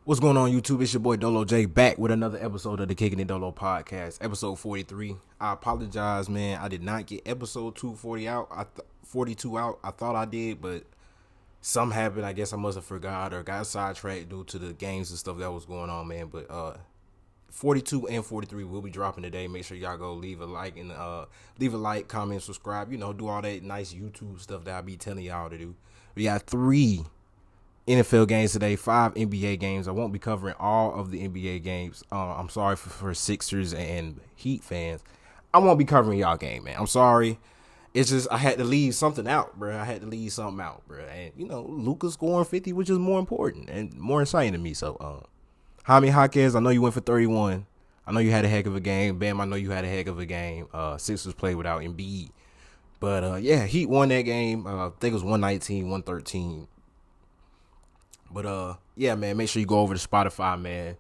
What's going on, YouTube? It's your boy Dolo J back with another episode of the Kicking It Dolo podcast, episode 43. I apologize, man. I did not get episode 240 out. 42 out. I thought I did, but something happened. I guess I must have forgot or got sidetracked due to the games and stuff that was going on, man. But 42 and 43 will be dropping today. Make sure y'all go leave a like and leave a like, comment, subscribe. You know, do all that nice YouTube stuff that I be telling y'all to do. We got 3 NFL games today, 5 NBA games. I won't be covering all of the NBA games. I'm sorry for Sixers and Heat fans. I won't be covering y'all game, man. I'm sorry. It's just I had to leave something out, bro. I had to leave something out, bro. And you know, Luka scoring 50, which is more important and more exciting to me. So, Jaime Jaquez, I know you went for 31. I know you had a heck of a game. Bam, I know you had a heck of a game. Sixers played without Embiid, but yeah, Heat won that game. I think it was 119, 113. But yeah, man, make sure you go over to Spotify, man.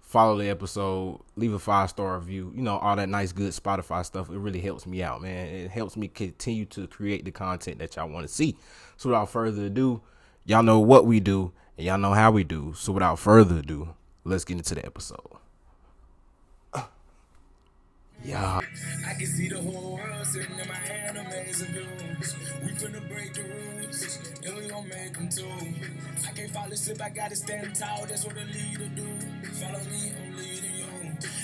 Follow the episode, leave a 5-star review, you know, all that nice, good Spotify stuff. It really helps me out, man. It helps me continue to create the content that y'all want to see. So without further ado, y'all know what we do and y'all know how we do. So without further ado, let's get into the episode. Yeah. I can see the whole world sitting in my hand, amazing views. We finna break the rules, and we gon' make them too. I can't fall asleep, I gotta stand tall, that's what a leader do. Follow me, I'm leading you.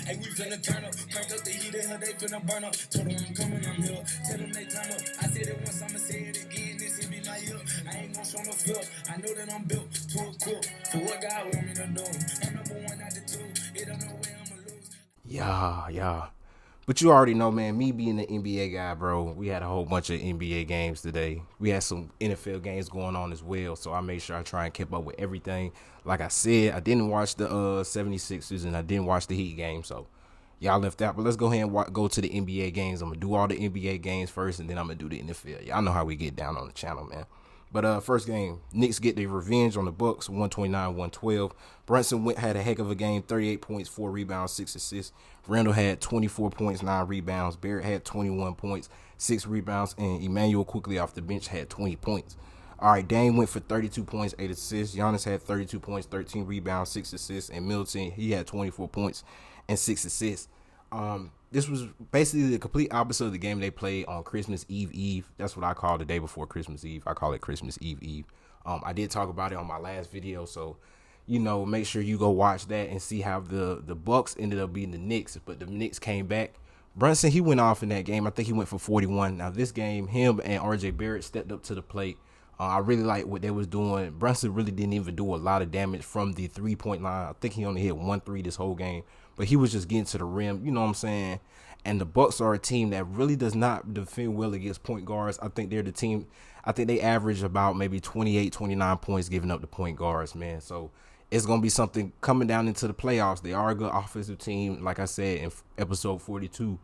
Hey, we finna turn up, crank up the heat, hell, they finna burn up. Told them I'm coming, I'm here, tell them they turn up. I said it once, I'ma say it again, this will be my year. I ain't gon' show no fear, I know that I'm built to equip for what God want me to do. I'm number one out the two, it don't know where I'ma lose. Yeah. But you already know, man, me being an NBA guy, bro, we had a whole bunch of NBA games today. We had some NFL games going on as well, so I made sure I try and keep up with everything. Like I said, I didn't watch the 76ers and I didn't watch the Heat game, so y'all left out. But let's go ahead and go to the NBA games. I'm going to do all the NBA games first, and then I'm going to do the NFL. Y'all know how we get down on the channel, man. But first game, Knicks get their revenge on the Bucks, 129-112. Brunson had a heck of a game, 38 points, 4 rebounds, 6 assists. Randall had 24 points, 9 rebounds. Barrett had 21 points, 6 rebounds. And Emmanuel quickly off the bench had 20 points. All right, Dame went for 32 points, 8 assists. Giannis had 32 points, 13 rebounds, 6 assists. And Middleton, he had 24 points and 6 assists. This was basically the complete opposite of the game they played on Christmas Eve. That's what I call the day before Christmas Eve. I call it Christmas Eve. I did talk about it on my last video, so you know, make sure you go watch that and see how the Bucks ended up beating the Knicks. But the Knicks came back. Brunson, he went off in that game. I think he went for 41. Now this game, him and RJ Barrett stepped up to the plate. I really like what they was doing. Brunson really didn't even do a lot of damage from the 3-point line. I think he only hit 1 3 this whole game, but he was just getting to the rim. You know what I'm saying? And the Bucks are a team that really does not defend well against point guards. I think they're the team. I think they average about maybe 28, 29 points giving up to point guards, man. So it's going to be something coming down into the playoffs. They are a good offensive team. Like I said in episode 42,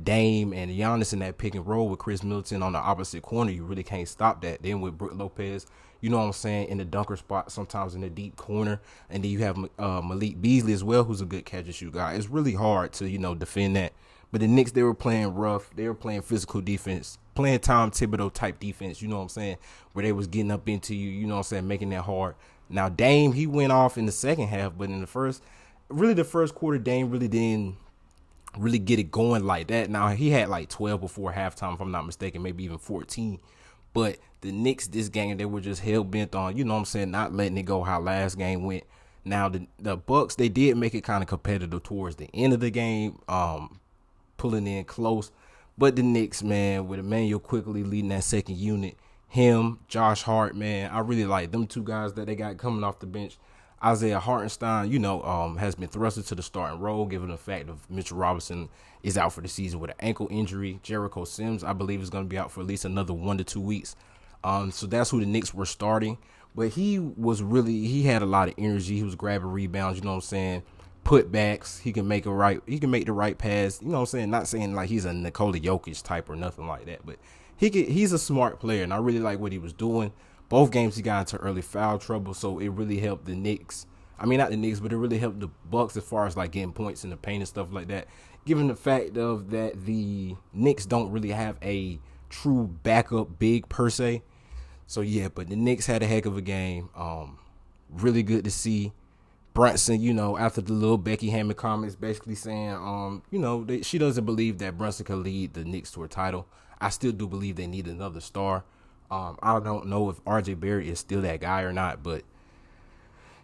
Dame and Giannis in that pick and roll with Chris Middleton on the opposite corner, you really can't stop that. Then with Brook Lopez, you know what I'm saying, in the dunker spot, sometimes in the deep corner. And then you have Malik Beasley as well, who's a good catch and shoot guy. It's really hard to, you know, defend that. But the Knicks, they were playing rough. They were playing physical defense, playing Tom Thibodeau type defense, you know what I'm saying, where they was getting up into you, you know what I'm saying, making that hard. Now, Dame, he went off in the second half, but in the first quarter, Dame really didn't really get it going like that. Now, he had like 12 before halftime, if I'm not mistaken, maybe even 14. But the Knicks, this game, they were just hell-bent on, you know what I'm saying, not letting it go how last game went. Now, the Bucks, they did make it kind of competitive towards the end of the game, pulling in close. But the Knicks, man, with Emmanuel quickly leading that second unit, him, Josh Hart, man, I really like them two guys that they got coming off the bench. Isaiah Hartenstein, you know, has been thrusted to the starting role, given the fact of Mitchell Robinson is out for the season with an ankle injury. Jericho Sims, I believe, is going to be out for at least another 1 to 2 weeks. So that's who the Knicks were starting. But he had a lot of energy. He was grabbing rebounds, you know what I'm saying, putbacks. He can make the right pass, you know what I'm saying. Not saying like he's a Nikola Jokic type or nothing like that, but he's a smart player, and I really like what he was doing. Both games he got into early foul trouble, so it really helped the Knicks. I mean, not the Knicks, but it really helped the Bucks as far as like getting points in the paint and stuff like that. Given the fact of that the Knicks don't really have a true backup big per se. So yeah, but the Knicks had a heck of a game. really good to see Brunson, after the little Becky Hammond comments basically saying, that she doesn't believe that Brunson can lead the Knicks to a title. I still do believe they need another star. I don't know if RJ Barrett is still that guy or not, but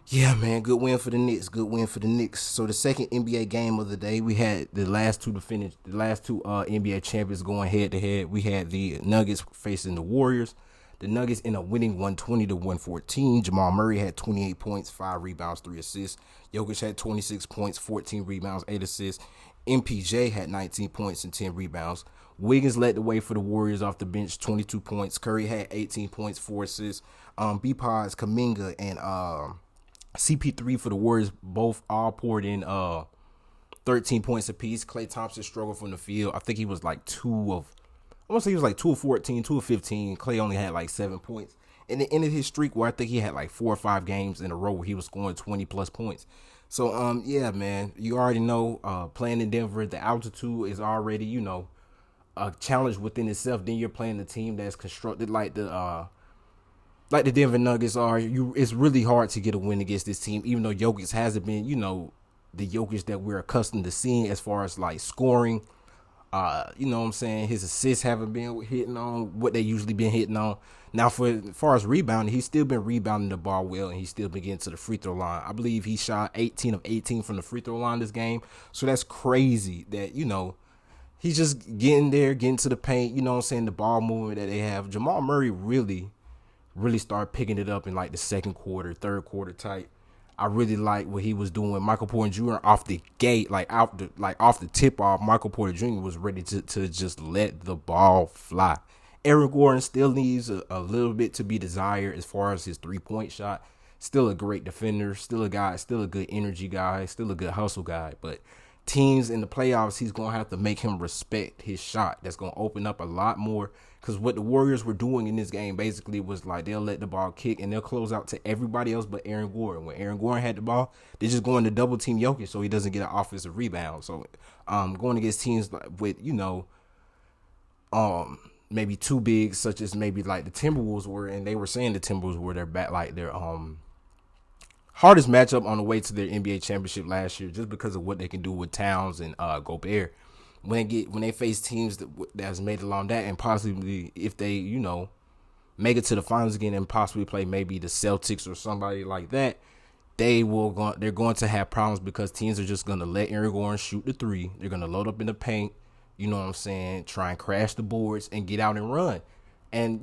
yeah, man, good win for the Knicks. Good win for the Knicks. So the second NBA game of the day, we had the last two NBA champions going head to head. We had the Nuggets facing the Warriors. The Nuggets ended up winning 120-114. Jamal Murray had 28 points, 5 rebounds, 3 assists. Jokic had 26 points, 14 rebounds, 8 assists. MPJ had 19 points and 10 rebounds. Wiggins led the way for the Warriors off the bench, 22 points. Curry had 18 points, 4 assists. B-Pods, Kuminga, and CP3 for the Warriors both all poured in 13 points apiece. Klay Thompson struggled from the field. I think he was like 2 of 14, 2 of 15. Klay only had like 7 points. And it ended his streak where I think he had like 4 or 5 games in a row where he was scoring 20 plus points. So, yeah, man, you already know, playing in Denver, the altitude is already, a challenge within itself. Then you're playing a team that's constructed like the Denver Nuggets are. It's really hard to get a win against this team, even though Jokic hasn't been, the Jokic that we're accustomed to seeing as far as like scoring. You know what I'm saying? His assists haven't been hitting on what they usually been hitting on. Now, as far as rebounding, he's still been rebounding the ball well, and he's still been getting to the free throw line. I believe he shot 18 of 18 from the free throw line this game. So that's crazy that, he's just getting there, getting to the paint, the ball movement that they have. Jamal Murray really started picking it up in like the second quarter, third quarter type. I really like what he was doing. Michael Porter Jr. off the gate, off the tip off, Michael Porter Jr. was ready to just let the ball fly. Aaron Gordon still needs a little bit to be desired as far as his 3-point shot. Still a great defender, still a good energy guy, still a good hustle guy. But teams in the playoffs, he's going to have to make him respect his shot. That's going to open up a lot more. Because what the Warriors were doing in this game basically was like they'll let the ball kick and they'll close out to everybody else but Aaron Gordon. When Aaron Gordon had the ball, they're just going to double team Jokic so he doesn't get an offensive rebound. So going against teams with, maybe too big, such as maybe like the Timberwolves were, and they were saying the Timberwolves were their hardest matchup on the way to their NBA championship last year, just because of what they can do with Towns and Gobert. When they face teams that's made along that, and possibly if they make it to the finals again and possibly play maybe the Celtics or somebody like that, they're going to have problems because teams are just going to let Aaron Gordon shoot the 3. They're going to load up in the paint, try and crash the boards and get out and run. And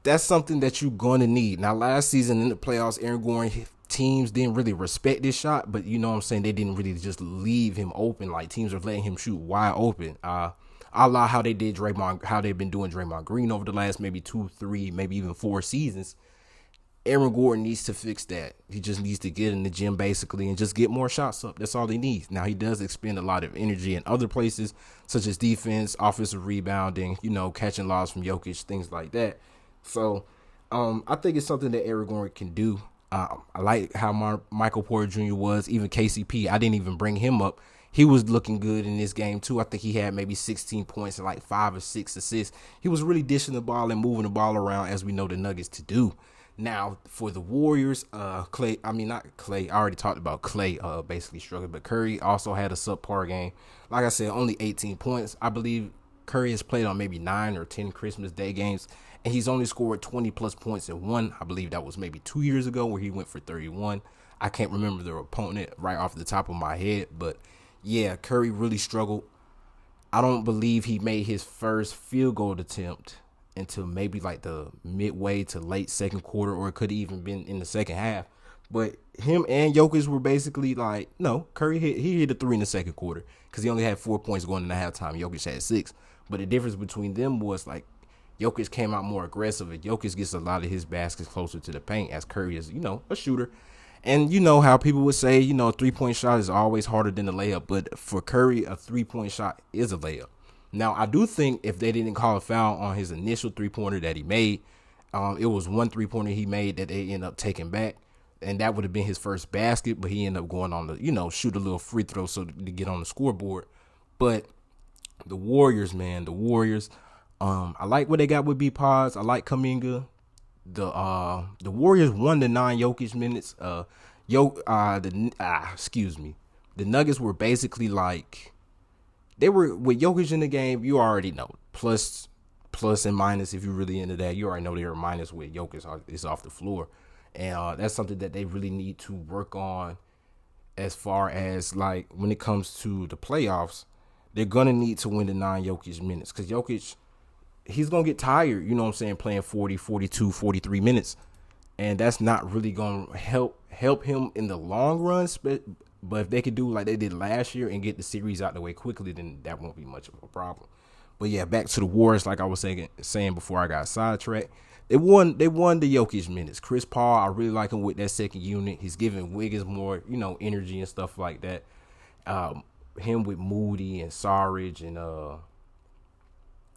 that's something that you're going to need. Now, last season in the playoffs, Aaron Gordon, teams didn't really respect this shot, but they didn't really just leave him open. Like, teams are letting him shoot wide open. A la how they did Draymond, how they've been doing Draymond Green over the last maybe 2, 3, maybe even 4 seasons. Aaron Gordon needs to fix that. He just needs to get in the gym basically and just get more shots up. That's all he needs. Now, he does expend a lot of energy in other places, such as defense, offensive rebounding, catching lobs from Jokic, things like that. So I think it's something that Aaron Gordon can do. I like how Michael Porter Jr. was, even KCP. I didn't even bring him up. He was looking good in this game, too. I think he had maybe 16 points and like 5 or 6 assists. He was really dishing the ball and moving the ball around, as we know the Nuggets to do. Now, for the Warriors, Klay, not Klay. I already talked about Klay basically struggling, but Curry also had a subpar game. Like I said, only 18 points. I believe Curry has played on maybe 9 or 10 Christmas Day games, and he's only scored 20-plus points in one. I believe that was maybe 2 years ago where he went for 31. I can't remember the opponent right off the top of my head, but yeah, Curry really struggled. I don't believe he made his first field goal attempt until maybe like the midway to late second quarter, or it could have even been in the second half. But him and Jokic were basically like, no, Curry hit a 3 in the second quarter because he only had 4 points going into halftime. Jokic had 6. But the difference between them was like Jokic came out more aggressive, and Jokic gets a lot of his baskets closer to the paint as Curry is, a shooter. And you know how people would say, a 3-point shot is always harder than a layup. But for Curry, a 3-point shot is a layup. Now, I do think if they didn't call a foul on his initial 3-pointer that he made, it was one 3-pointer he made that they ended up taking back. And that would have been his first basket, but he ended up going on to, shoot a little free throw so to get on the scoreboard. But the Warriors, man, I like what they got with B-Pods. I like Kuminga. the Warriors won the 9 Jokic minutes. Excuse me. The Nuggets were basically like they were with Jokic in the game. You already know plus and minus. If you're really into that, you already know they were minus with Jokic is off the floor, and that's something that they really need to work on as far as like when it comes to the playoffs. They're gonna need to win the 9 Jokic minutes because Jokic, he's gonna get tired. You know what I'm saying? Playing 40, 42, 43 minutes, and that's not really gonna help him in the long run. But if they could do like they did last year and get the series out the way quickly, then that won't be much of a problem. But yeah, back to the Warriors. Like I was saying before I got sidetracked, they won the Jokic minutes. Chris Paul, I really like him with that second unit. He's giving Wiggins more, energy and stuff like that. Him with Moody and Sarge and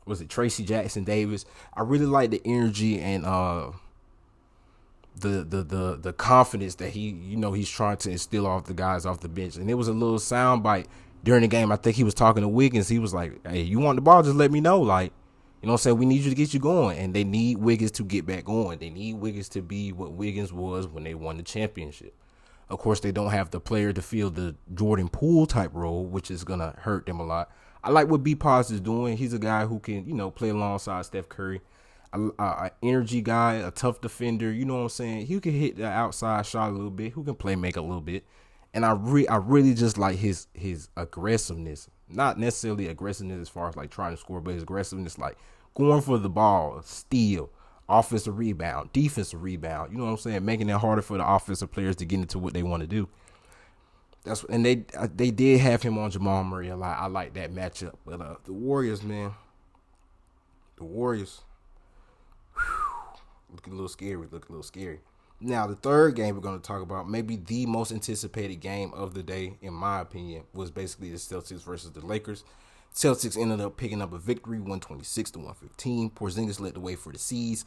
was it Tracy Jackson Davis? I really like the energy and the confidence that he's trying to instill off the guys off the bench. And it was a little sound bite during the game. I think he was talking to Wiggins. He was like, "Hey, you want the ball? Just let me know. Like, you know what I'm saying? We need you to get you going." And they need Wiggins to get back going. They need Wiggins to be what Wiggins was when they won the championship. Of course, they don't have the player to fill the Jordan Poole type role, which is going to hurt them a lot. I like what B-Pos is doing. He's a guy who can, play alongside Steph Curry. An energy guy, a tough defender. You know what I'm saying? He can hit the outside shot a little bit. Who can play make a little bit. And I really just like his aggressiveness. Not necessarily aggressiveness as far as like trying to score, but his aggressiveness like going for the ball, steal, offensive rebound, defensive rebound. You know what I'm saying? Making it harder for the offensive players to get into what they want to do. And they did have him on Jamal Murray a lot. I like that matchup. But the Warriors, man, looking a little scary. Now, the third game we're going to talk about, maybe the most anticipated game of the day, in my opinion, was basically the Celtics versus the Lakers. Celtics ended up picking up a victory, 126-115. Porzingis led the way for the C's.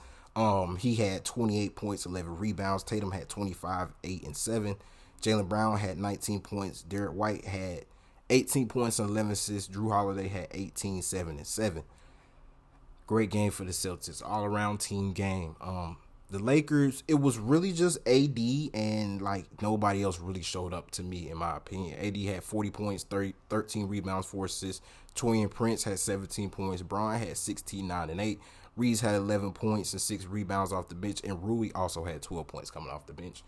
He had 28 points, 11 rebounds. Tatum had 25, 8, and 7. Jaylen Brown had 19 points. Derek White had 18 points and 11 assists. Drew Holiday had 18, 7, and 7. Great game for the Celtics. All-around team game. The Lakers, it was really just AD and, like, nobody else really showed up to me, in my opinion. AD had 40 points, 13 rebounds, 4 assists. Taurean Prince had 17 points. Bron had 16, 9, and 8. Reeves had 11 points and 6 rebounds off the bench. And Rui also had 12 points coming off the bench.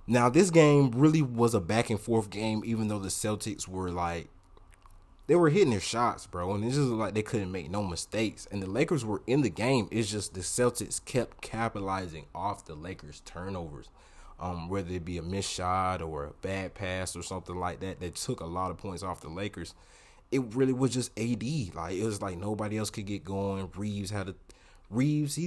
Now, this game really was a back-and-forth game, even though the Celtics were, like, they were hitting their shots, bro. And it's just like they couldn't make no mistakes. And the Lakers were in the game. It's just the Celtics kept capitalizing off the Lakers' turnovers, whether it be a missed shot or a bad pass or something like that that took a lot of points off the Lakers. It really was just AD. Like, it was like nobody else could get going. Reeves, Reeves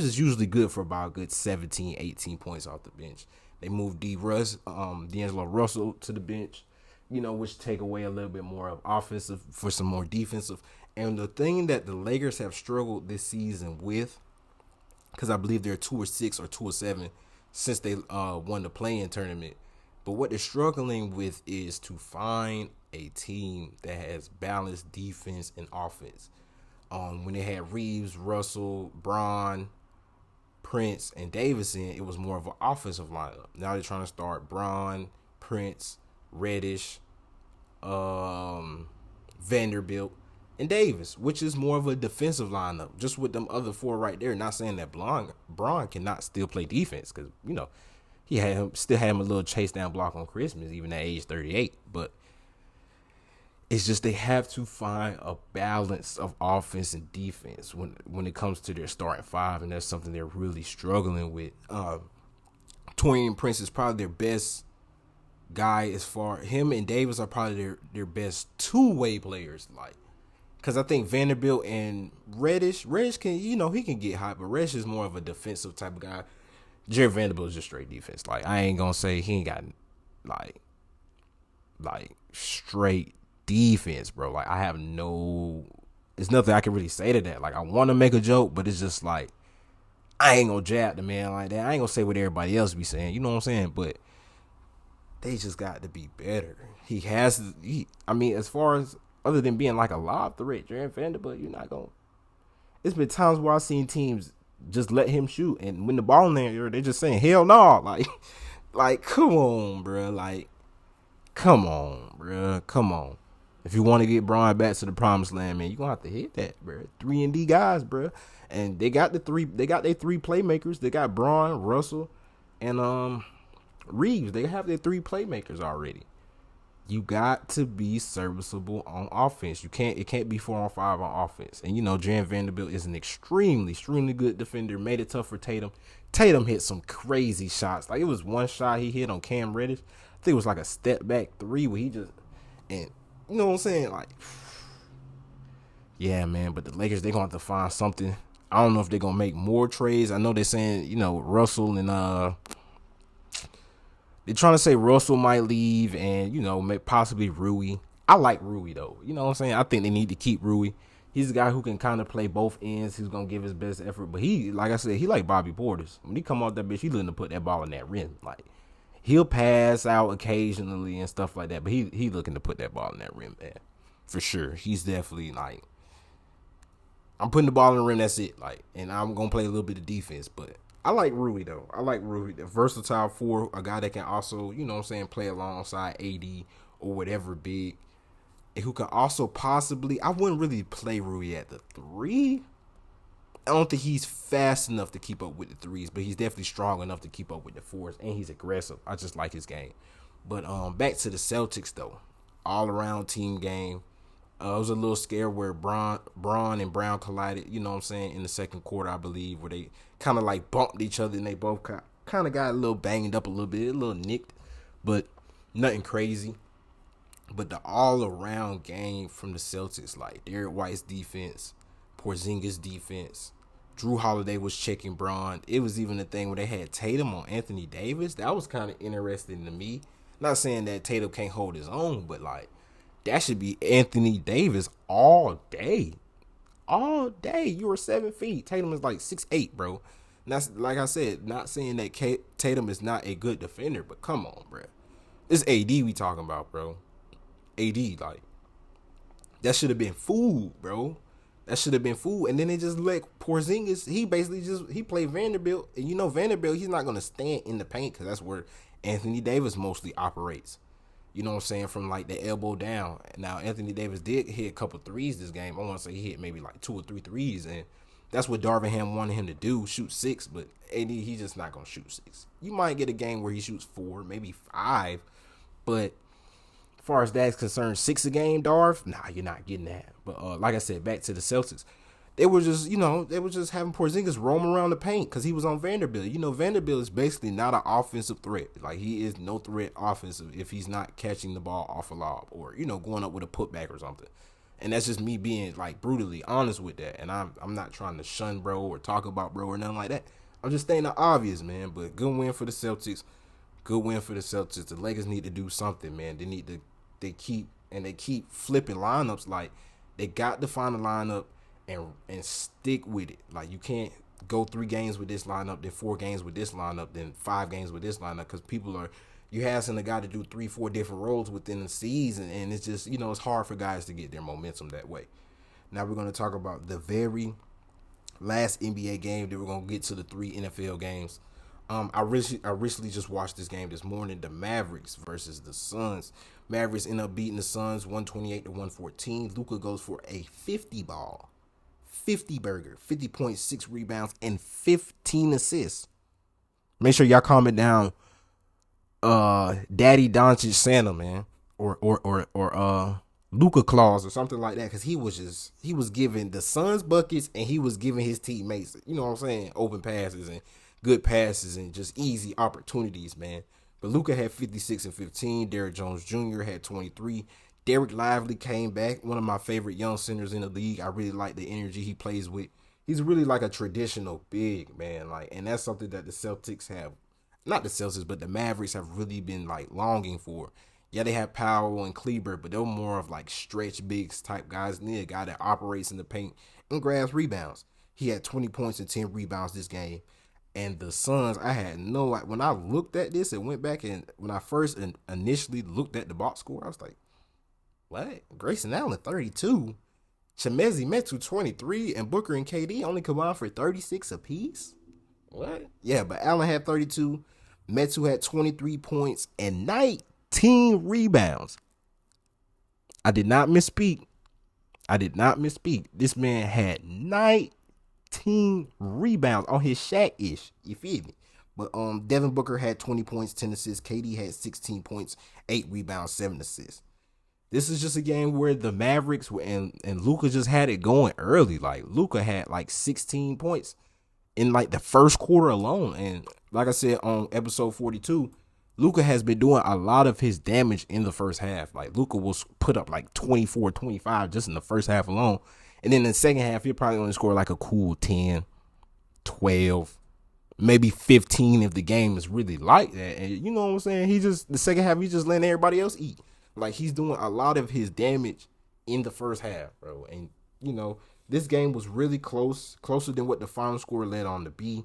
is usually good for about a good 17, 18 points off the bench. They moved D'Angelo Russell to the bench, which take away a little bit more of offensive for some more defensive. And the thing that the Lakers have struggled this season with, because I believe they're 2-6 or 2-7 since they won the play-in tournament, but what they're struggling with is to find a team that has balanced defense and offense. When they had Reeves, Russell, Bron, Prince, and Davison, it was more of an offensive lineup. Now they're trying to start Bron, Prince, Reddish, Vanderbilt, and Davis, which is more of a defensive lineup. Just with them other four right there. Not saying that Bron cannot still play defense, because he still had him a little chase down block on Christmas, even at age 38. But it's just they have to find a balance of offense and defense when it comes to their starting five, and that's something they're really struggling with. Taurean Prince is probably their best guy as far. Him and Davis are probably their best two-way players, like, because I think Vanderbilt and Reddish can, he can get hot, but Reddish is more of a defensive type of guy. Jared Vanderbilt is just straight defense. Like, I ain't gonna say he ain't got like straight defense, bro. Like, it's nothing I can really say to that. Like, I want to make a joke, but it's just like, I ain't gonna jab the man like that. I ain't gonna say what everybody else be saying. You know what I'm saying? But they just got to be better. As far as other than being like a lob threat, Jared Vanderbilt, you're not gonna. It's been times where I've seen teams just let him shoot. And when the ball in there, they're just saying hell no. Like come on, bro. Like come on, bro. Come on. If you want to get Bron back to the promised land, man, you gonna have to hit that, bro. 3-and-D guys, bro. And they got their three playmakers. They got Bron, Russell, and Reeves. They have their three playmakers already. You got to be serviceable on offense. It can't be 4-on-5 on offense. And Jan Vanderbilt is an extremely, extremely good defender. Made it tough for Tatum. Tatum hit some crazy shots. Like it was one shot he hit on Cam Reddish. I think it was like a step back three where he just, and you know what I'm saying? Like, yeah, man. But the Lakers, they're gonna have to find something. I don't know if they're gonna make more trades. I know they're saying, Russell and they're trying to say Russell might leave and, possibly Rui. I like Rui, though. You know what I'm saying? I think they need to keep Rui. He's a guy who can kind of play both ends. He's going to give his best effort. But he, like I said, he like Bobby Portis. When he come off that bitch, he looking to put that ball in that rim. Like, he'll pass out occasionally and stuff like that. But he looking to put that ball in that rim, man. For sure. He's definitely, like, I'm putting the ball in the rim, that's it. Like, and I'm going to play a little bit of defense, but I like Rui, though. I like Rui. The versatile four, a guy that can also, play alongside AD or whatever big. And who can also possibly, I wouldn't really play Rui at the 3. I don't think he's fast enough to keep up with the 3s, but he's definitely strong enough to keep up with the 4s. And he's aggressive. I just like his game. But back to the Celtics, though. All-around team game. It was a little scare where Braun and Brown collided, in the second quarter, I believe, where they kind of like bumped each other and they both kind of got a little banged up a little bit, a little nicked, but nothing crazy. But the all-around game from the Celtics, like Derek White's defense, Porzingis' defense, Drew Holiday was checking Braun. It was even a thing where they had Tatum on Anthony Davis. That was kind of interesting to me. Not saying that Tatum can't hold his own, but like, that should be Anthony Davis all day. All day. You were 7 feet. Tatum is like 6'8", bro. And that's, like I said, not saying that Tatum is not a good defender, but come on, bro. It's AD we talking about, bro. AD, like, that should have been food, bro. That should have been food. And then they just let Porzingis, he played Vanderbilt. And Vanderbilt, he's not going to stand in the paint because that's where Anthony Davis mostly operates. You know what I'm saying? From like the elbow down. Now, Anthony Davis did hit a couple threes this game. I want to say he hit maybe like 2 or 3 threes. And that's what Darvingham wanted him to do, shoot 6. But AD, he's just not going to shoot 6. You might get a game where he shoots 4, maybe 5. But as far as that's concerned, 6 a game, Darv, nah, you're not getting that. But like I said, back to the Celtics. They were just having Porzingis roam around the paint because he was on Vanderbilt. Vanderbilt is basically not an offensive threat. Like, he is no threat offensive if he's not catching the ball off a lob or, going up with a putback or something. And that's just me being, like, brutally honest with that. And I'm not trying to shun bro or talk about bro or nothing like that. I'm just saying the obvious, man. But good win for the Celtics. Good win for the Celtics. The Lakers need to do something, man. They keep flipping lineups. Like, they got to find a lineup and stick with it. Like, you can't go 3 games with this lineup, then 4 games with this lineup, then 5 games with this lineup, because you asking a guy to do 3-4 different roles within the season, and it's just, it's hard for guys to get their momentum that way. Now we're going to talk about the very last NBA game. Then we're going to get to the 3 NFL games. I recently just watched this game this morning, the Mavericks versus the Suns. Mavericks end up beating the Suns 128-114. Luka goes for a 50 ball. 50 burger, 50.6 rebounds, and 15 assists. Make sure y'all comment down Daddy Doncic Santa, man. Or Luka Claus or something like that. Because he was giving the Suns buckets and he was giving his teammates, open passes and good passes and just easy opportunities, man. But Luka had 56 and 15. Derrick Jones Jr. had 23. Derek Lively came back, one of my favorite young centers in the league. I really like the energy he plays with. He's really like a traditional big, man. Like, and that's something that the Celtics have, not the Celtics, but the Mavericks have really been like longing for. Yeah, they have Powell and Kleber, but they're more of like stretch bigs type guys. Need a guy that operates in the paint and grabs rebounds. He had 20 points and 10 rebounds this game. And the Suns, I had when I looked at this and went back and when I first initially looked at the box score, I was like, what? Grayson Allen, 32? Chemezi Metu 23 and Booker and KD only combined for 36 apiece. What? Yeah, but Allen had 32. Metu had 23 points and 19 rebounds. I did not misspeak. This man had 19 rebounds on his Shaq-ish. You feel me? But Devin Booker had 20 points, 10 assists. KD had 16 points, 8 rebounds, 7 assists. This is just a game where the Mavericks and Luka just had it going early. Like, Luka had like 16 points in like the first quarter alone. And like I said on episode 42, Luka has been doing a lot of his damage in the first half. Like, Luka will put up like 24, 25 just in the first half alone. And then in the second half, he'll probably only score like a cool 10, 12, maybe 15 if the game is really like that. And you know what I'm saying? The second half, he's just letting everybody else eat. Like, he's doing a lot of his damage in the first half, bro. And, you know, this game was really closer than what the final score led on to be.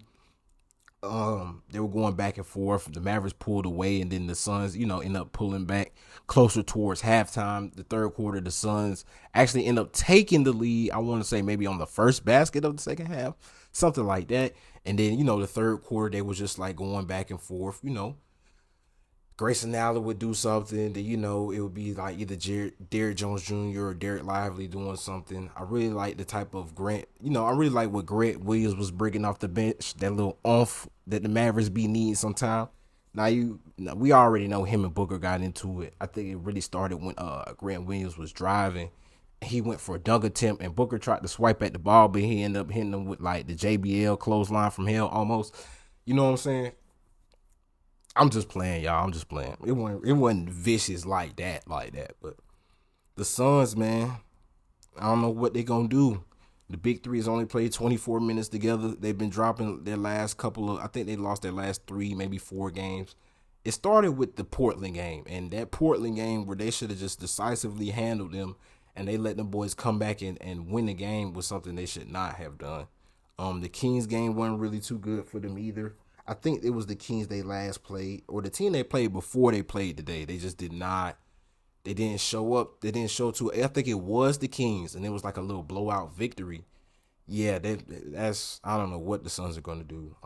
They were going back and forth. The Mavericks pulled away, and then the Suns, end up pulling back closer towards halftime. The third quarter, the Suns actually end up taking the lead. I want to say maybe on the first basket of the second half, something like that. And then, the third quarter, they was just like going back and forth, Grayson Allen would do something that, it would be like either Derrick Jones Jr. or Derek Lively doing something. I really like the type of I really like what Grant Williams was bringing off the bench, that little oomph that the Mavericks be needing sometime. Now, we already know him and Booker got into it. I think it really started when Grant Williams was driving. He went for a dunk attempt, and Booker tried to swipe at the ball, but he ended up hitting him with like the JBL clothesline from hell almost. You know what I'm saying? I'm just playing, y'all. I'm just playing. It wasn't vicious like that. But the Suns, man, I don't know what they're going to do. The big three has only played 24 minutes together. They've been dropping their last I think they lost their last 3, maybe 4 games. It started with the Portland game, and that Portland game where they should have just decisively handled them, and they let them boys come back and win the game was something they should not have done. The Kings game wasn't really too good for them either. I think it was the Kings they last played, or the team they played before they played today. They just they didn't show up. They didn't show to, I think it was the Kings, and it was like a little blowout victory. Yeah, that's, I don't know what the Suns are going to do.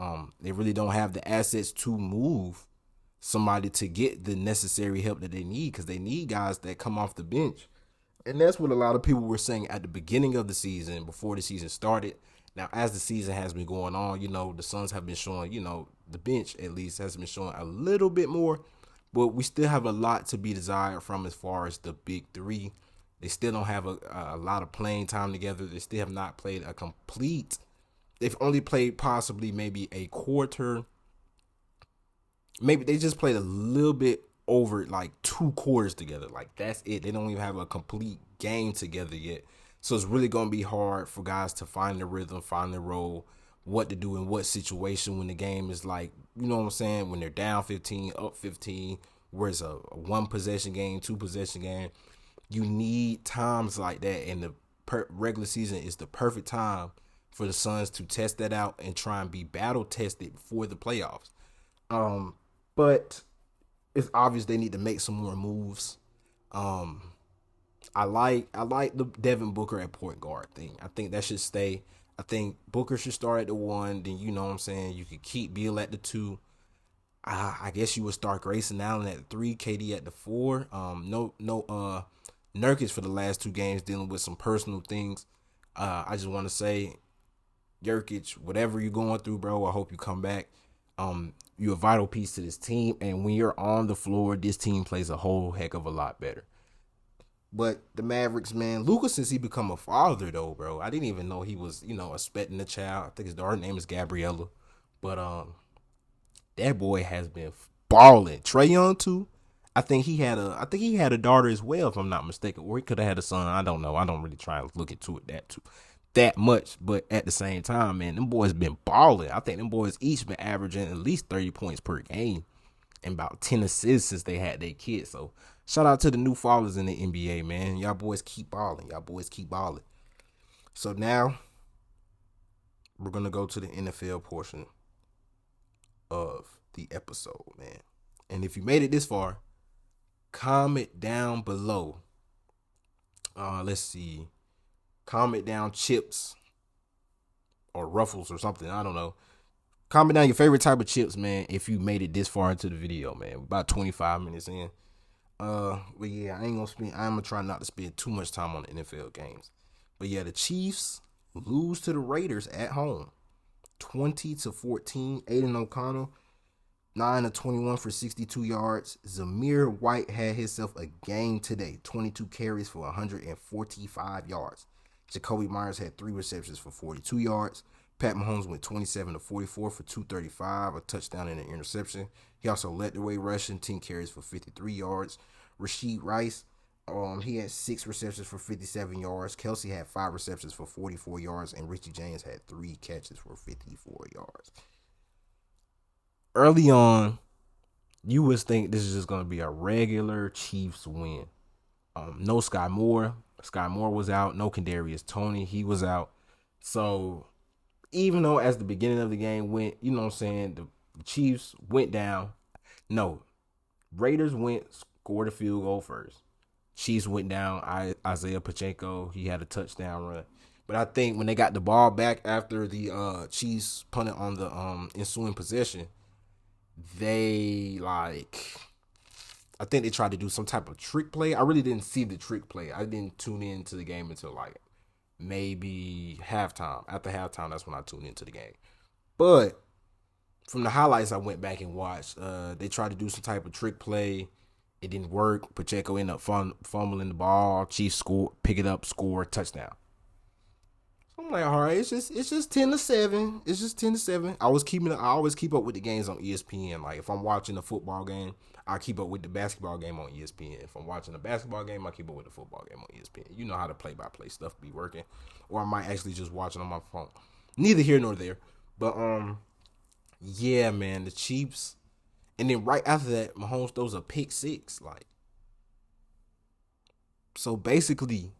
They really don't have the assets to move somebody to get the necessary help that they need, because they need guys that come off the bench. And that's what a lot of people were saying at the beginning of the season, before the season started. Now, as the season has been going on, the Suns have been showing, the bench at least has been showing a little bit more, but we still have a lot to be desired from as far as the big three. They still don't have a lot of playing time together. They still have not played a complete. They've only played possibly maybe a quarter. Maybe they just played a little bit over like 2 quarters together. Like, that's it. They don't even have a complete game together yet. So it's really going to be hard for guys to find their rhythm, find their role, what to do in what situation when the game is like, you know what I'm saying, when they're down 15, up 15, where it's a 1-possession game, 2-possession game. You need times like that, and the regular season is the perfect time for the Suns to test that out and try and be battle-tested for the playoffs. But it's obvious they need to make some more moves. I like the Devin Booker at point guard thing. I think that should stay. I think Booker should start at the 1. Then, you know what I'm saying, you could keep Beal at the 2. I guess you would start Grayson Allen at the 3, KD at the 4. No Nurkic for the last 2 games dealing with some personal things. I just want to say, Nurkic, whatever you're going through, bro, I hope you come back. You're a vital piece to this team, and when you're on the floor, this team plays a whole heck of a lot better. But the Mavericks, man, Luka, since he become a father, though, bro, I didn't even know he was, expecting a child. I think his daughter's name is Gabriella. But that boy has been balling. Trae Young, too. I think he had a daughter as well, if I'm not mistaken. Or he could have had a son. I don't know. I don't really try and look into it that much. But at the same time, man, them boys been balling. I think them boys each been averaging at least 30 points per game and about 10 assists since they had their kids. So shout out to the new fathers in the NBA, man. Y'all boys keep balling. So now we're going to go to the NFL portion of the episode, man. And if you made it this far, comment down below. Let's see. Comment down chips or Ruffles or something. I don't know. Comment down your favorite type of chips, man, if you made it this far into the video, man. About 25 minutes in. But yeah, I'm gonna try not to spend too much time on the NFL games. But yeah, the Chiefs lose to the Raiders at home. 20-14. Aiden O'Connell, 9-21 for 62 yards. Zamir White had himself a game today. 22 carries for 145 yards. Jacoby Myers had 3 receptions for 42 yards. Pat Mahomes went 27-44 for 235, a touchdown and an interception. He also led the way rushing, 10 carries for 53 yards. Rashid Rice, he had 6 receptions for 57 yards. Kelsey had 5 receptions for 44 yards, and Richie James had 3 catches for 54 yards. Early on, you would think this is just going to be a regular Chiefs win. No Sky Moore. Sky Moore was out. No Kadarius Toney. He was out. So even though as the beginning of the game went, you know what I'm saying, the Chiefs went down. No, Raiders scored a field goal first. Chiefs went down. Isaiah Pacheco, he had a touchdown run. But I think when they got the ball back after the Chiefs punted on the ensuing possession, I think they tried to do some type of trick play. I really didn't see the trick play. I didn't tune into the game until like maybe halftime. After halftime, that's when I tuned into the game. But from the highlights I went back and watched, they tried to do some type of trick play. It didn't work. Pacheco ended up fumbling the ball. Chiefs pick it up, score, touchdown. So I'm like, all right, it's just 10-7. It's just 10-7. I always keep up with the games on ESPN. Like if I'm watching a football game, I keep up with the basketball game on ESPN. If I'm watching a basketball game, I keep up with the football game on ESPN. You know how the play-by-play stuff be working. Or I might actually just watch it on my phone. Neither here nor there. But yeah, man, the Chiefs. And then right after that, Mahomes throws a pick 6. Like, so basically,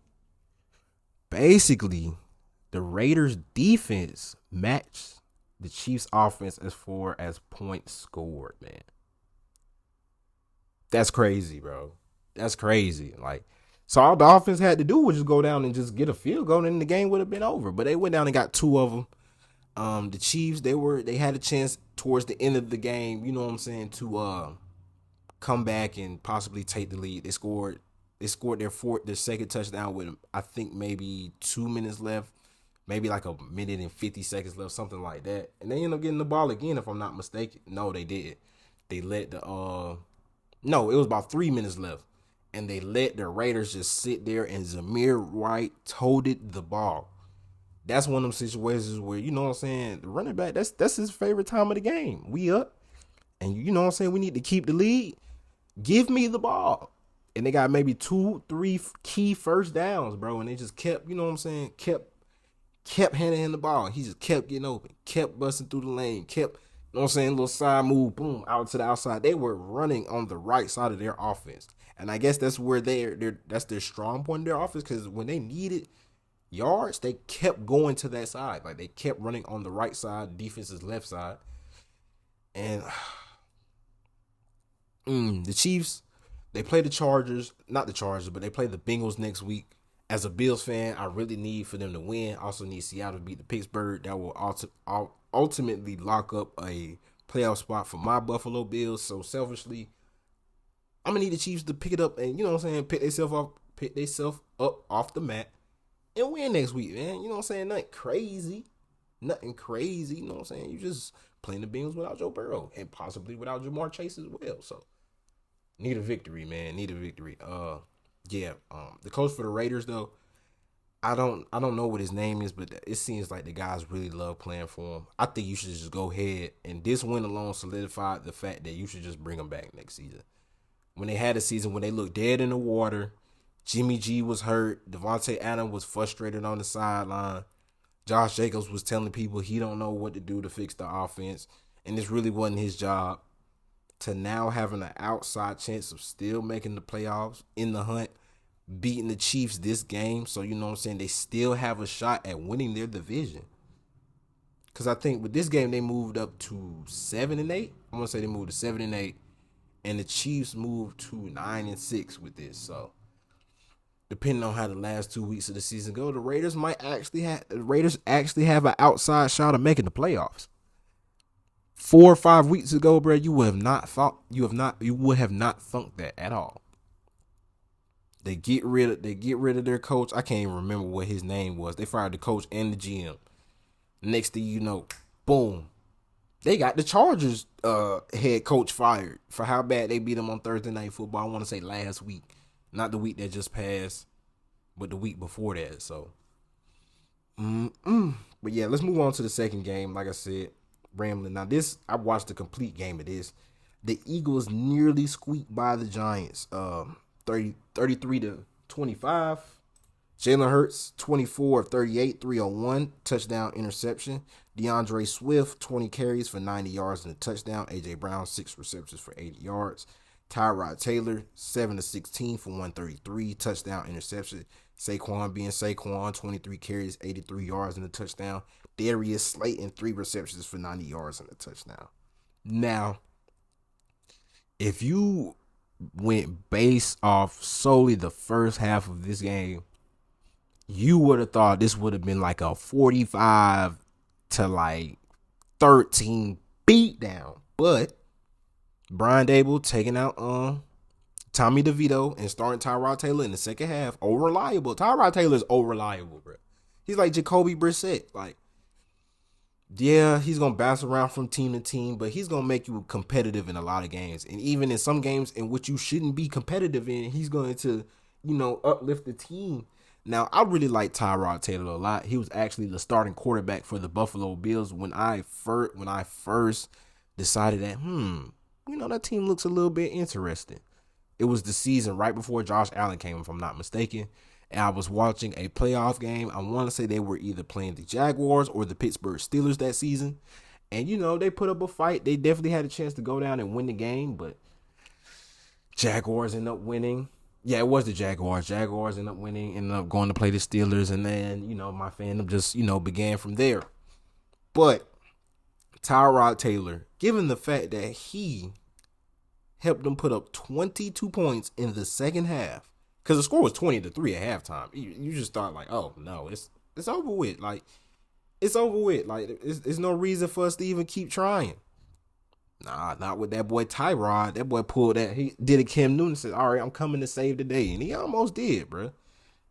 the Raiders defense matched the Chiefs offense as far as points scored, man. That's crazy, bro. That's crazy. Like, so all the offense had to do was just go down and just get a field goal, and the game would have been over. But they went down and got 2 of them. The Chiefs, they had a chance towards the end of the game, you know what I'm saying, to come back and possibly take the lead. They scored their second touchdown with, I think, maybe 2 minutes left, maybe like a minute and 50 seconds left, something like that. And they ended up getting the ball again, if I'm not mistaken. No, they did. They let no, it was about 3 minutes left. And they let the Raiders just sit there, and Zamir White toted the ball. That's one of them situations where, you know what I'm saying, the running back, that's his favorite time of the game. We up, and you know what I'm saying, we need to keep the lead. Give me the ball. And they got maybe 2-3 key first downs, bro, and they just kept, you know what I'm saying, kept handing him the ball. He just kept getting open, kept busting through the lane, kept, you know what I'm saying, little side move, boom, out to the outside. They were running on the right side of their offense. And I guess that's where that's their strong point in their offense, because when they needed yards, they kept going to that side. Like, they kept running on the right side, defense's left side. And the Chiefs, they play the Chargers, not the Chargers, but they play the Bengals next week. As a Bills fan, I really need for them to win. Also need Seattle to beat the Pittsburgh. That will ultimately lock up a playoff spot for my Buffalo Bills. So selfishly, I'm gonna need the Chiefs to pick it up and, you know what I'm saying, pick themselves up off the mat and win next week, man. You know what I'm saying? Nothing crazy. You know what I'm saying? You just playing the Bengals without Joe Burrow and possibly without Jamar Chase as well. So need a victory, man. The coach for the Raiders, though, I don't know what his name is, but it seems like the guys really love playing for him. I think you should just go ahead, and this win alone solidified the fact that you should just bring him back next season. When they had a season when they looked dead in the water, Jimmy G was hurt, Devontae Adams was frustrated on the sideline, Josh Jacobs was telling people he don't know what to do to fix the offense, and this really wasn't his job, to now having an outside chance of still making the playoffs, in the hunt, beating the Chiefs this game. So, you know what I'm saying, they still have a shot at winning their division. Because I think with this game, they moved up to 7-8. I'm going to say they moved to 7-8. And the Chiefs moved to 9-6 with this. So, depending on how the last 2 weeks of the season go, the Raiders actually have an outside shot of making the playoffs. 4 or 5 weeks ago, bro, you would have not thunk that at all. They get rid of their coach. I can't even remember what his name was. They fired the coach and the GM. Next thing you know, boom. They got the Chargers head coach fired for how bad they beat them on Thursday Night Football. I want to say last week. Not the week that just passed, but the week before that. So, but yeah, let's move on to the second game. Like I said, rambling. Now I watched the complete game of this. The Eagles nearly squeaked by the Giants, 33-25. Jalen Hurts, 24 of 38, 301, touchdown, interception. DeAndre Swift, 20 carries for 90 yards and a touchdown. A.J. Brown, 6 receptions for 80 yards. Tyrod Taylor, 7 of 16 for 133, touchdown, interception. Saquon being Saquon, 23 carries, 83 yards and a touchdown. Darius Slayton, 3 receptions for 90 yards and a touchdown. Now, if you went based off solely the first half of this game, you would have thought this would have been like a 45 to like 13 beatdown. But Brian Dable taking out Tommy DeVito and starting Tyrod Taylor in the second half. Reliable. Tyrod Taylor's reliable, bro. He's like Jacoby Brissett. Like, yeah, he's going to bounce around from team to team, but he's going to make you competitive in a lot of games. And even in some games in which you shouldn't be competitive in, he's going to, uplift the team. Now, I really like Tyrod Taylor a lot. He was actually the starting quarterback for the Buffalo Bills when I first decided that, that team looks a little bit interesting. It was the season right before Josh Allen came, if I'm not mistaken. And I was watching a playoff game. I want to say they were either playing the Jaguars or the Pittsburgh Steelers that season. And, they put up a fight. They definitely had a chance to go down and win the game, but Jaguars ended up winning. Yeah, it was the Jaguars. Jaguars ended up winning, ended up going to play the Steelers, and then, my fandom just, began from there. But Tyrod Taylor, given the fact that he helped them put up 22 points in the second half, because the score was 20-3 at halftime. You just thought like, oh no, it's over with. Like, it's over with. Like, there's no reason for us to even keep trying. Nah, not with that boy Tyrod. That boy pulled that. He did a Cam Newton and said, all right, I'm coming to save the day. And he almost did, bro.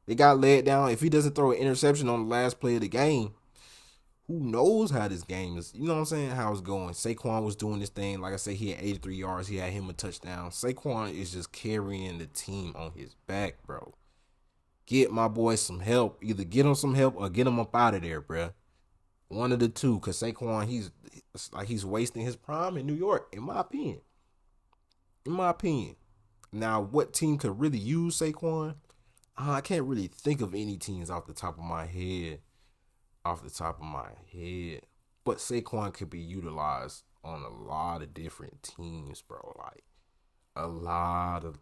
They got led down. If he doesn't throw an interception on the last play of the game, who knows how this game is, you know what I'm saying, how it's going. Saquon was doing this thing. Like I said, he had 83 yards. He had him a touchdown. Saquon is just carrying the team on his back, bro. Get my boy some help. Either get him some help or get him up out of there, bro. One of the two, because Saquon, he's wasting his prime in New York, in my opinion. Now, what team could really use Saquon? I can't really think of any teams off the top of my head. But Saquon could be utilized on a lot of different teams, bro. Like, a lot of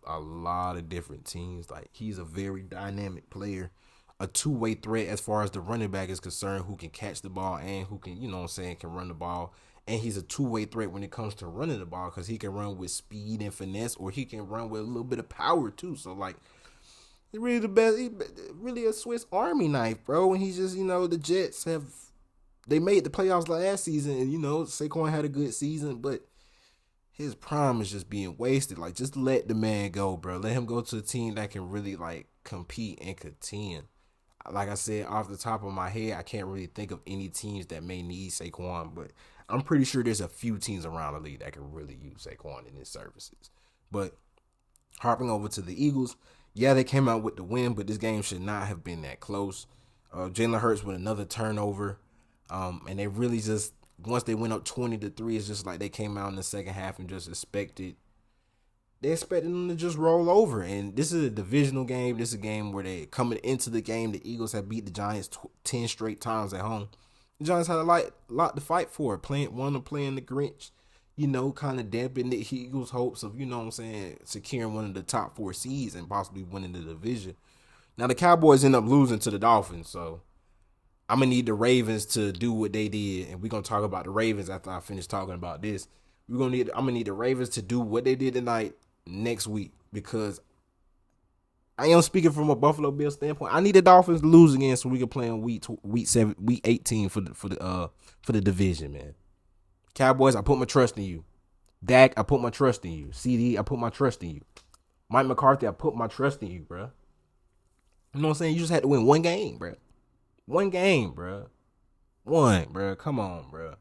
different teams. Like, he's a very dynamic player. A two-way threat as far as the running back is concerned, who can catch the ball and who can, can run the ball. And he's a two-way threat when it comes to running the ball, because he can run with speed and finesse, or he can run with a little bit of power too. So, like, he's really the best. He's really a Swiss Army knife, bro. And he's just, the Jets they made the playoffs last season, and, Saquon had a good season, but his prime is just being wasted. Like, just let the man go, bro. Let him go to a team that can really, like, compete and contend. Like I said, off the top of my head, I can't really think of any teams that may need Saquon, but I'm pretty sure there's a few teams around the league that can really use Saquon in his services. But harping over to the Eagles, yeah, they came out with the win, but this game should not have been that close. Jalen Hurts with another turnover, and they really just, once they went up 20-3, it's just like they came out in the second half and just expected them to just roll over. And this is a divisional game. This is a game where they coming into the game. The Eagles have beat the Giants 10 straight times at home. The Giants had a lot to fight for. Playing the Grinch, kind of dampen the Eagles' hopes of, securing one of the top 4 seeds and possibly winning the division. Now the Cowboys end up losing to the Dolphins, so I'm gonna need the Ravens to do what they did, and we're gonna talk about the Ravens after I finish talking about this. I'm gonna need the Ravens to do what they did tonight next week, because I am speaking from a Buffalo Bills standpoint. I need the Dolphins to lose again so we can play on week 18 for the division, man. Cowboys, I put my trust in you. Dak, I put my trust in you. CD, I put my trust in you. Mike McCarthy, I put my trust in you, bro. You know what I'm saying? You just had to win one game, bro. One game, bro. One, bro. Come on, bro.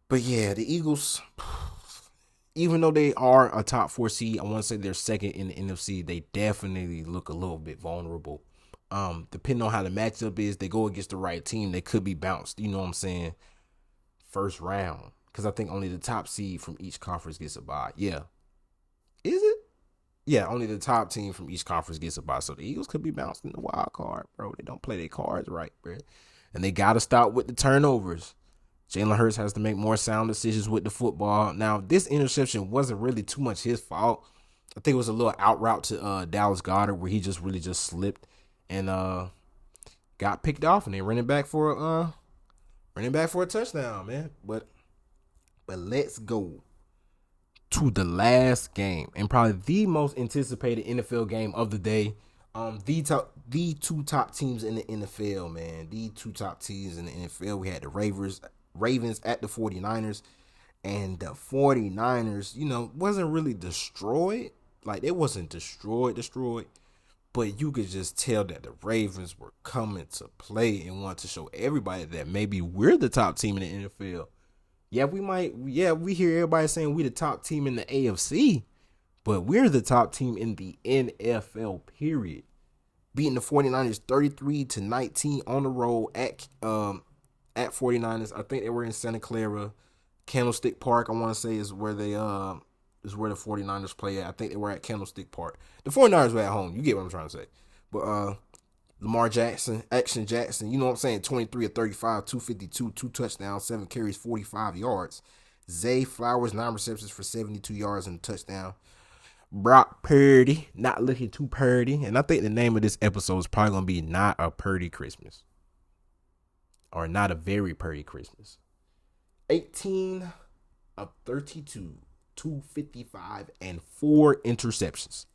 But yeah, the Eagles, even though they are a top 4 seed, I want to say they're second in the NFC. They definitely look a little bit vulnerable. Depending on how the matchup is, they go against the right team, they could be bounced. You know what I'm saying? First round, because I think only the top seed from each conference gets a bye. Yeah, is it? Yeah, only the top team from each conference gets a bye. So the Eagles could be bounced in the wild card, bro. They don't play their cards right, bro. And they got to stop with the turnovers. Jalen Hurts has to make more sound decisions with the football. Now, this interception wasn't really too much his fault. I think it was a little out route to Dallas Goedert where he just really just slipped and got picked off, and they running back for a touchdown, man. But let's go to the last game and probably the most anticipated NFL game of the day. The two top teams in the NFL, man. The two top teams in the NFL. We had the Ravens at the 49ers. And the 49ers, wasn't really destroyed. Like, it wasn't destroyed. But you could just tell that the Ravens were coming to play and want to show everybody that maybe we're the top team in the NFL. Yeah, we hear everybody saying we the top team in the AFC, but we're the top team in the NFL, period. Beating the 49ers 33-19 on the road at 49ers. I think they were in Santa Clara. Candlestick Park, I want to say, is where the 49ers play at. I think they were at Candlestick Park. The 49ers were at home. You get what I'm trying to say. But Lamar Jackson, Action Jackson, you know what I'm saying? 23 of 35, 252, 2 touchdowns, 7 carries, 45 yards. Zay Flowers, 9 receptions for 72 yards and a touchdown. Brock Purdy, not looking too purdy. And I think the name of this episode is probably going to be Not a Purdy Christmas. Or Not a Very Purdy Christmas. 18 of 32, 255, and 4 interceptions.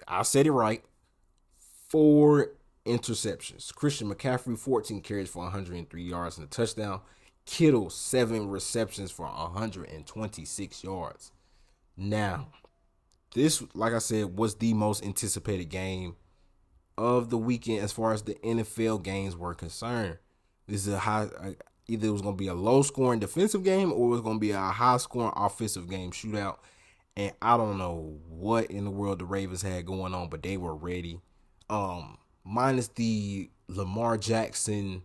I said it right. 4 interceptions. Christian McCaffrey, 14 carries for 103 yards and a touchdown. Kittle, 7 receptions for 126 yards. Now, this, like I said, was the most anticipated game of the weekend as far as the NFL games were concerned. This is either it was going to be a low-scoring defensive game or it was going to be a high-scoring offensive game shootout. And I don't know what in the world the Ravens had going on, but they were ready. Minus the Lamar Jackson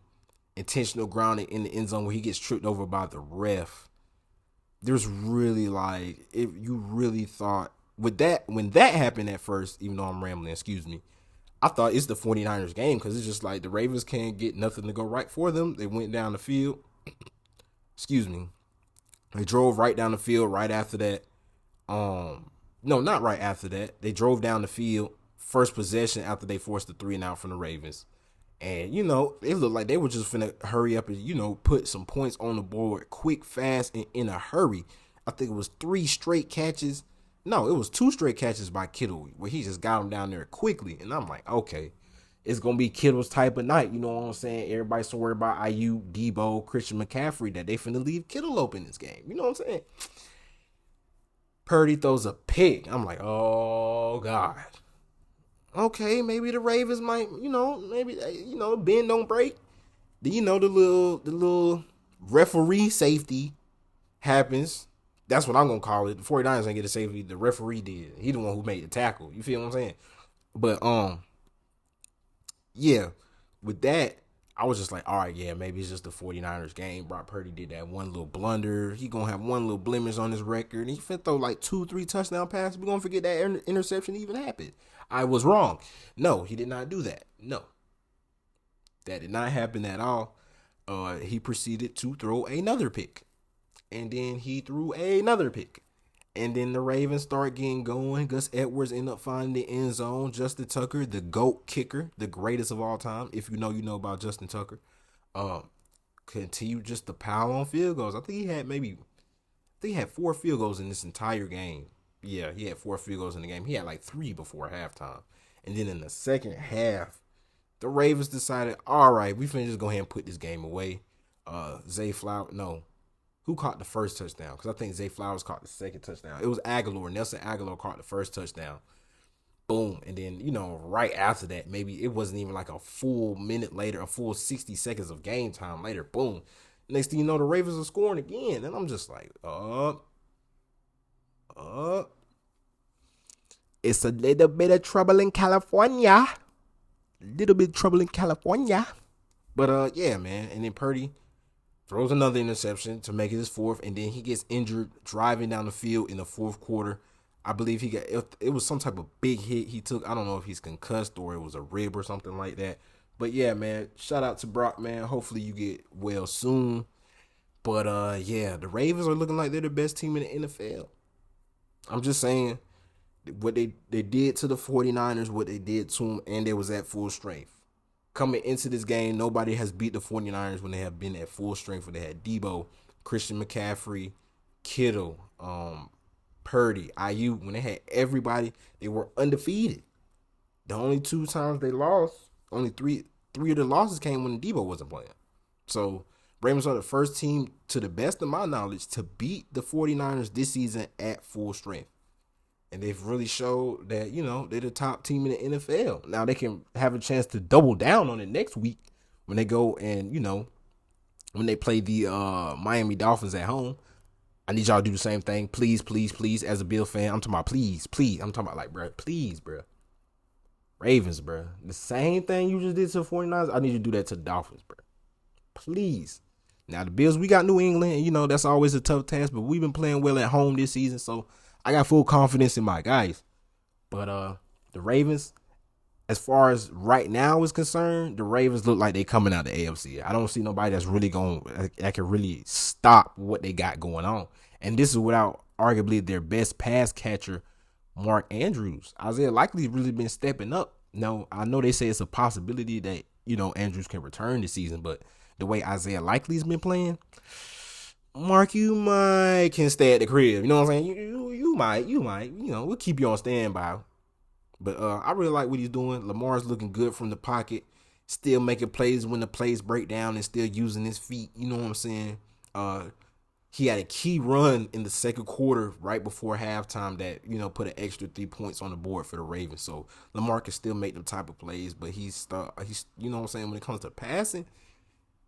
intentional grounding in the end zone where he gets tripped over by the ref. There's really if you really thought with that, when that happened at first, even though I'm rambling, excuse me, I thought it's the 49ers game because it's just like the Ravens can't get nothing to go right for them. They went down the field. Excuse me. They drove right down the field right after that. No, not right after that. They drove down the field. First possession after they forced the 3-and-out from the Ravens. And, it looked like they were just finna hurry up and, put some points on the board quick, fast, and in a hurry. I think it was 3 straight catches. No, it was 2 straight catches by Kittle where he just got him down there quickly. And I'm like, okay, it's going to be Kittle's type of night. You know what I'm saying? Everybody's so worried about IU, Debo, Christian McCaffrey that they finna leave Kittle open this game. You know what I'm saying? Purdy throws a pick. I'm like, oh, God. Okay, maybe the Ravens might, maybe, bend don't break. The little referee safety happens. That's what I'm going to call it. The 49ers didn't get a safety. The referee did. He the one who made the tackle. You feel what I'm saying? But, yeah, with that, I was just like, all right, yeah, maybe it's just the 49ers game. Brock Purdy did that one little blunder. He going to have one little blemish on his record. And he finna throw 2-3 touchdown passes. We're going to forget that interception even happened. I was wrong. No, he did not do that. No. That did not happen at all. He proceeded to throw another pick. And then he threw another pick. And then the Ravens start getting going. Gus Edwards ended up finding the end zone. Justin Tucker, the GOAT kicker, the greatest of all time. If you know about Justin Tucker. Continued just to pile on field goals. I think he had 4 field goals in this entire game. Yeah, he had 4 field goals in the game. He had like 3 before halftime. And then in the second half, the Ravens decided, all right, we finna just go ahead and put this game away. Zay Flowers, no. Who caught the first touchdown? Because I think Zay Flowers caught the second touchdown. It was Aguilar. Nelson Aguilar caught the first touchdown. Boom. And then, right after that, maybe it wasn't even like a full minute later, a full 60 seconds of game time later. Boom. Next thing you know, the Ravens are scoring again. And I'm just like, it's a little bit of trouble in California. But yeah, man. And then Purdy throws another interception to make it his 4th, and then he gets injured driving down the field in the 4th quarter. I believe it was some type of big hit he took. I don't know if he's concussed or it was a rib or something like that. But yeah, man, shout out to Brock, man. Hopefully you get well soon. But yeah, the Ravens are looking like they're the best team in the NFL. I'm just saying what they did to the 49ers, what they did to them, and they was at full strength. Coming into this game, nobody has beat the 49ers when they have been at full strength. When they had Debo, Christian McCaffrey, Kittle, Purdy, IU. When they had everybody, they were undefeated. The only 2 times they lost, only three of the losses came when Debo wasn't playing. So Ravens are the first team, to the best of my knowledge, to beat the 49ers this season at full strength. And they've really showed that, they're the top team in the NFL. Now they can have a chance to double down on it next week when they go and, when they play the Miami Dolphins at home. I need y'all to do the same thing. Please, please, please, as a Bill fan. I'm talking about please. I'm talking about bro, please, bro. Ravens, bro. The same thing you just did to the 49ers, I need you to do that to the Dolphins, bro. Please. Now, the Bills, we got New England, and, that's always a tough task, but we've been playing well at home this season, so I got full confidence in my guys. But the Ravens, as far as right now is concerned, the Ravens look like they coming out the AFC. I don't see nobody that's really that can really stop what they got going on. And this is without arguably their best pass catcher, Mark Andrews. Isaiah Likely's really been stepping up. Now, I know they say it's a possibility that, Andrews can return this season, but the way Isaiah Likely's been playing, Mark, you might can stay at the crib. You know what I'm saying? You might, we'll keep you on standby. But I really like what he's doing. Lamar's looking good from the pocket, still making plays when the plays break down and still using his feet. You know what I'm saying? He had a key run in the second quarter right before halftime that, put an extra 3 points on the board for the Ravens. So Lamar can still make them type of plays, but he's you know what I'm saying, when it comes to passing,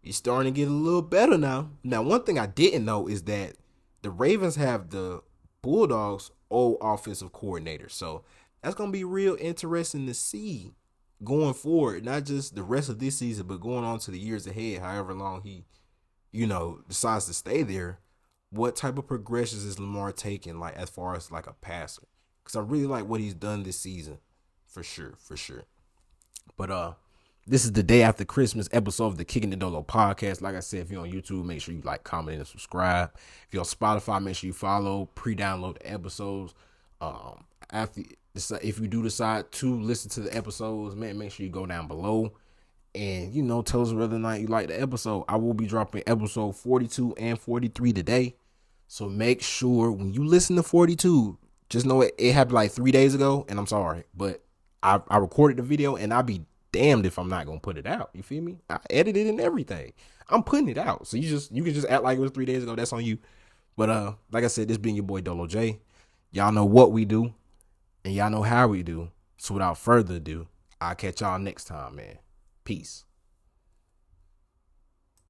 he's starting to get a little better now. Now, one thing I didn't know is that the Ravens have the Bulldogs' old offensive coordinator. So that's going to be real interesting to see going forward, not just the rest of this season, but going on to the years ahead, however long he, decides to stay there. What type of progressions is Lamar taking, like, as far as like a passer? Because I really like what he's done this season, for sure. But this is the day after Christmas episode of the Kicking the Dolo podcast. Like I said, if you're on YouTube, make sure you like, comment, and subscribe. If you're on Spotify, make sure you follow, pre-download the episodes. If you do decide to listen to the episodes, man, make sure you go down below and, tell us whether or not you like the episode. I will be dropping episode 42 and 43 today. So make sure when you listen to 42, just know it happened like 3 days ago, and I'm sorry, but I recorded the video, and I'll be damned if I'm not going to put it out. You feel me? I edited and everything. I'm putting it out. So you can just act like it was 3 days ago. That's on you. But like I said, this being your boy Dolo J. Y'all know what we do, and y'all know how we do. So without further ado, I'll catch y'all next time, man. Peace.